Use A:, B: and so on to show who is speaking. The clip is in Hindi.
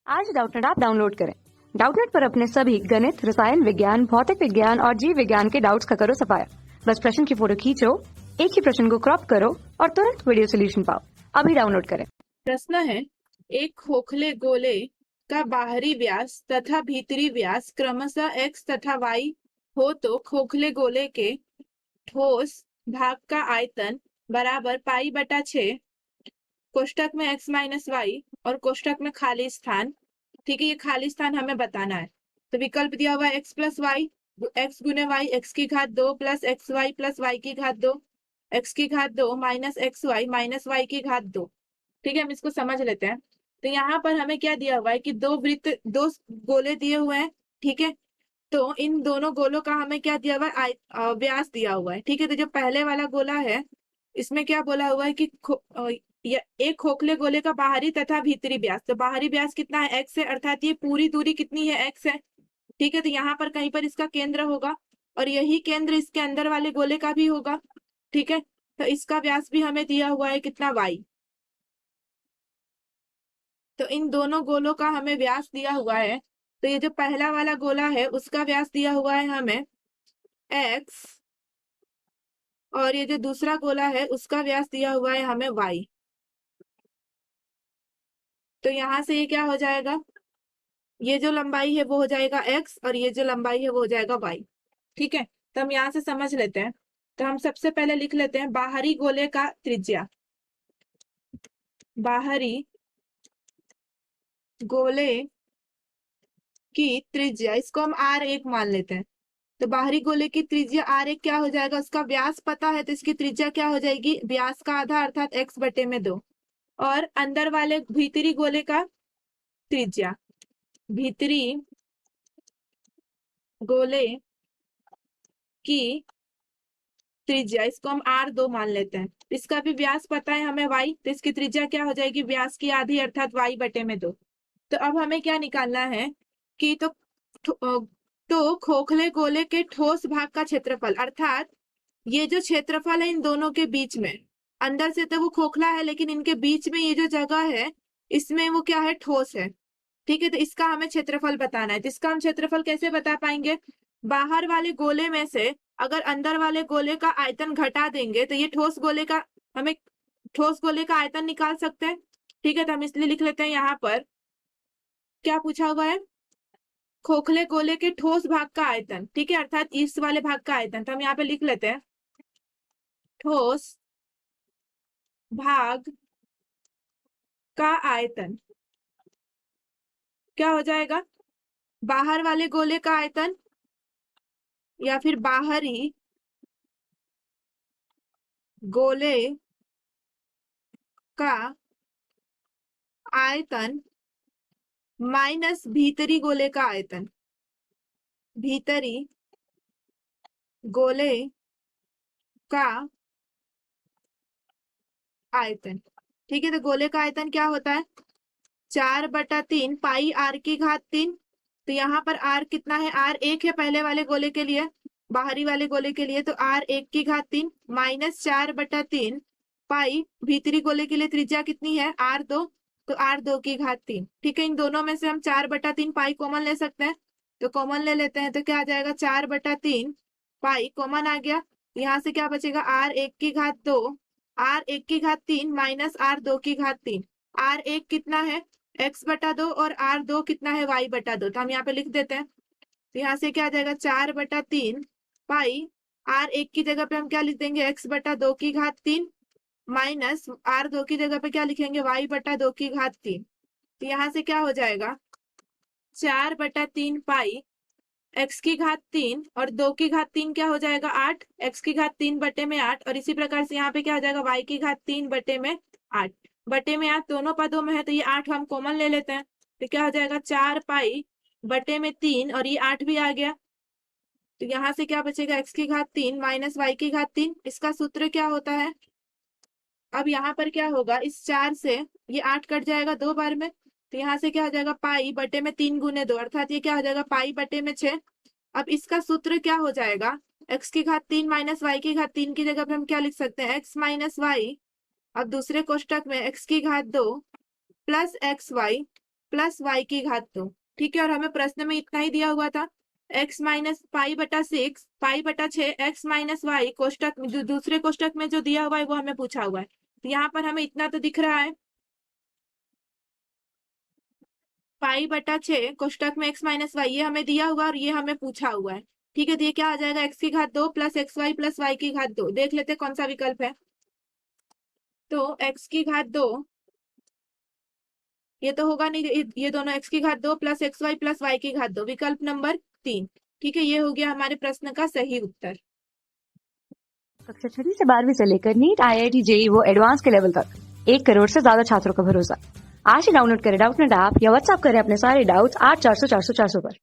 A: आज डाउटनेट ऐप डाउनलोड करें। डाउटनेट पर अपने सभी गणित, रसायन विज्ञान, भौतिक विज्ञान और जीव विज्ञान के डाउट्स का करो सफाया। बस प्रश्न की फोटो खींचो, एक ही प्रश्न को क्रॉप करो और तुरंत वीडियो सोल्यूशन पाओ। अभी डाउनलोड करें।
B: प्रश्न है, एक खोखले गोले का बाहरी व्यास तथा भीतरी व्यास क्रमशः x तथा y हो तो खोखले गोले के ठोस भाग का आयतन बराबर π/6 कोष्टक में x माइनस वाई और कोष्टक में खाली स्थान। ठीक है, ये खाली स्थान हमें बताना है। तो विकल्प दिया हुआ है x प्लस वाई, एक्स गुने वाई एक्स की घात 2 plus x y plus y की घात 2, एक्स की घात 2 minus x y minus y की घात 2। ठीक है, हम इसको समझ लेते हैं। तो यहाँ पर हमें क्या दिया हुआ है कि दो गोले दिए हुए हैं। ठीक है, तो इन दोनों गोलों का हमें क्या दिया हुआ है, व्यास दिया हुआ है। ठीक है, तो जो पहले वाला गोला है इसमें क्या बोला हुआ है कि एक खोखले गोले का बाहरी तथा भीतरी व्यास, तो बाहरी व्यास कितना है x है, अर्थात ये पूरी दूरी कितनी है x है। ठीक है, तो यहाँ पर कहीं पर इसका केंद्र होगा और यही केंद्र इसके अंदर वाले गोले का भी होगा। ठीक है, तो इसका व्यास भी हमें दिया हुआ है कितना y। तो इन दोनों गोलों का हमें व्यास दिया हुआ है। तो ये जो पहला वाला गोला है उसका व्यास दिया हुआ है हमें x और ये जो दूसरा गोला है उसका व्यास दिया हुआ है हमें y। तो यहां से ये क्या हो जाएगा, ये जो लंबाई है वो हो जाएगा x और ये जो लंबाई है वो हो जाएगा y। ठीक है, तो हम यहाँ से समझ लेते हैं। तो हम सबसे पहले लिख लेते हैं बाहरी गोले का त्रिज्या, बाहरी गोले की त्रिज्या, इसको हम r1 मान लेते हैं। तो बाहरी गोले की त्रिज्या r1 क्या हो जाएगा, उसका व्यास पता है तो इसकी त्रिज्या क्या हो जाएगी, व्यास का आधा अर्थात x/2। और अंदर वाले भीतरी गोले का त्रिज्या, भीतरी गोले की त्रिज्या, इसको हम r2 मान लेते हैं। इसका भी व्यास पता है हमें y, तो इसकी त्रिज्या क्या हो जाएगी, व्यास की आधी अर्थात y/2। तो अब हमें क्या निकालना है कि तो खोखले गोले के ठोस भाग का क्षेत्रफल, अर्थात ये जो क्षेत्रफल है इन दोनों के बीच में, अंदर से तो वो खोखला है लेकिन इनके बीच में ये जो जगह है इसमें वो क्या है, ठोस है। ठीक है, तो इसका हमें क्षेत्रफल बताना है। तो इसका हम क्षेत्रफल कैसे बता पाएंगे, बाहर वाले गोले में से अगर अंदर वाले गोले का आयतन घटा देंगे तो ये ठोस गोले का आयतन निकाल सकते हैं। ठीक है, तो हम इसलिए लिख लेते हैं यहाँ पर क्या पूछा हुआ है, खोखले गोले के ठोस भाग का आयतन। ठीक है, अर्थात इस वाले भाग का आयतन। तो हम यहाँ पे लिख लेते हैं ठोस भाग का आयतन क्या हो जाएगा, बाहर वाले गोले का आयतन या फिर बाहरी गोले का आयतन माइनस भीतरी गोले का आयतन, भीतरी गोले का आयतन। ठीक है, तो गोले का आयतन क्या होता है, 4/3 पाई r की घात 3। तो यहाँ पर r कितना है, r1 है पहले वाले गोले के लिए, बाहरी वाले गोले के लिए, तो r1 की घात 3 माइनस 4/3 पाई भीतरी गोले के लिए त्रिज्या कितनी है r2, तो r2 की घात 3। ठीक है, इन दोनों में से हम 4/3 पाई कॉमन ले सकते हैं, तो कॉमन ले लेते हैं। तो क्या आ जाएगा, 4/3 पाई कॉमन आ गया, यहाँ से क्या बचेगा, r1 की घात 2, r1 की घात 3 माइनस r2 की घात 3। r1 कितना है, x/2 और r2 कितना है, y/2। तो हम यहाँ पे लिख देते हैं। तो यहाँ से क्या आ जाएगा, 4/3 पाई r1 की जगह पे हम क्या लिख देंगे, x/2 की घात 3 माइनस r2 की जगह पे क्या लिखेंगे, y/2 की घात 3। तो यहाँ से क्या हो जाएगा, 4/3 पाई x की घात 3 और 2 की घात 3 क्या हो जाएगा, 8, x की घात 3/8। और इसी प्रकार से यहाँ पे क्या हो जाएगा, y की घात 3/8, बटे में 8 दोनों पदों में है, तो ये 8 हम कॉमन ले लेते हैं। तो क्या हो जाएगा, 4 पाई बटे में 3 और ये 8 भी आ गया। तो यहाँ से क्या बचेगा, x की घात 3 माइनस y की घात 3। इसका सूत्र क्या होता है, अब यहाँ पर क्या होगा, इस 4 से ये 8 कट जाएगा 2 बार में, तो यहाँ से क्या हो जाएगा, पाई बटे में 3 गुने 2, अर्थात ये क्या हो जाएगा, पाई बटे में 6। अब इसका सूत्र क्या हो जाएगा, x की घात 3 माइनस y की घात 3 की जगह पे हम क्या लिख सकते हैं, x माइनस वाई, अब दूसरे कोष्टक में x की घात 2 plus x y plus y की घात 2। ठीक है, और हमें प्रश्न में इतना ही दिया हुआ था, x माइनस पाई बटा 6 पाई बटा 6 x माइनस वाई कोष्टक जो दूसरे कोष्टक में जो दिया हुआ है वो हमें पूछा हुआ है। तो यहाँ पर हमें इतना तो दिख रहा है, पाई बटा 6 कोष्टक में x माइनस वाई, ये हमें दिया हुआ और ये हमें पूछा हुआ है। ठीक है, तो ये क्या आ जाएगा, x की घात 2 plus x y plus y की घात 2। देख लेते कौन सा विकल्प है। तो x की घात 2, ये तो होगा नहीं, ये दोनों x की घात 2 plus x y plus y की घात 2, विकल्प नंबर 3। ठीक है, ये हो गया हमारे प्रश्न का सही उत्तर।
A: कक्षा 6 से 12वीं से लेकर नीट, IIT, JEE वो एडवांस के लेवल तक 1 करोड़ से ज्यादा छात्रों का भरोसा। आज ही डाउनलोड करें डाउटनेट ऐप या व्हाट्सएप करें अपने सारे डाउट्स 8400 400 400 पर।